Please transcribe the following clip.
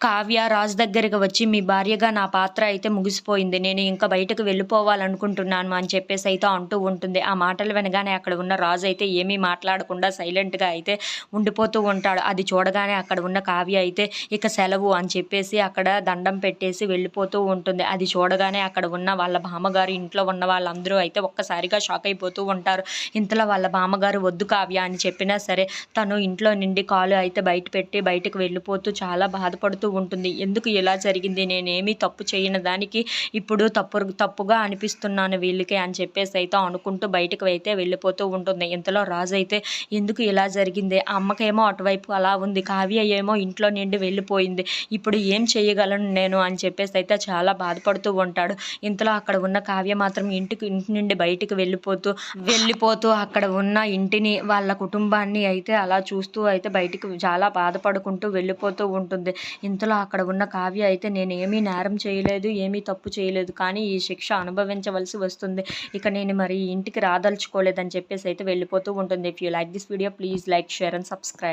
కావ్య రాజు దగ్గరికి వచ్చి, మీ భార్యగా నా పాత్ర అయితే ముగిసిపోయింది. నేను ఇంక బయటకు వెళ్ళిపోవాలనుకుంటున్నాను అని చెప్పేసి అయితే అంటూ ఉంటుంది. ఆ మాటలు వినగానే అక్కడ ఉన్న రాజు అయితే ఏమీ మాట్లాడకుండా సైలెంట్‌గా అయితే ఉండిపోతూ ఉంటాడు. అది చూడగానే అక్కడ ఉన్న కావ్య అయితే ఇక సెలవు అని చెప్పేసి అక్కడ దండం పెట్టేసి వెళ్ళిపోతూ ఉంటుంది. అది చూడగానే అక్కడ ఉన్న వాళ్ళ బామ్మగారు, ఇంట్లో ఉన్న వాళ్ళందరూ అయితే ఒక్కసారిగా షాక్ అయిపోతూ ఉంటారు. ఇంతలో వాళ్ళ బామ్మగారు వద్దు కావ్య అని చెప్పినా సరే, తను ఇంట్లో నుండి కాలు అయితే బయట పెట్టి బయటకు వెళ్ళిపోతూ చాలా బాధపడుతూ ఉంటుంది. ఎందుకు ఇలా జరిగింది? నేనేమీ తప్పు చేయని దానికి ఇప్పుడు తప్పుగా అనిపిస్తున్నాను వీళ్ళకి అని చెప్పేసి అయితే అనుకుంటూ బయటకు అయితే వెళ్ళిపోతూ ఉంటుంది. ఇంతలో రాజు అయితే ఎందుకు ఇలా జరిగింది? ఆ అమ్మకేమో అటువైపు అలా ఉంది, కావ్య ఏమో ఇంట్లో నుండి వెళ్ళిపోయింది. ఇప్పుడు ఏం చేయగలను నేను అని చెప్పేసి అయితే చాలా బాధపడుతూ ఉంటాడు. ఇంతలో అక్కడ ఉన్న కావ్య మాత్రం ఇంటి నుండి బయటికి వెళ్ళిపోతూ అక్కడ ఉన్న ఇంటిని, వాళ్ళ కుటుంబాన్ని అయితే అలా చూస్తూ అయితే బయటికి చాలా బాధపడుకుంటూ వెళ్ళిపోతూ ఉంటుంది. ఇంతలో అక్కడ ఉన్న కావ్య అయితే నేను ఏమీ నేరం చేయలేదు, ఏమీ తప్పు చేయలేదు, కానీ ఈ శిక్ష అనుభవించవలసి వస్తుంది. ఇక నేను మరి ఇంటికి రాదలుచుకోలేదని చెప్పేసి అయితే వెళ్ళిపోతూ ఉంటుంది. If you like this video please like, share and subscribe.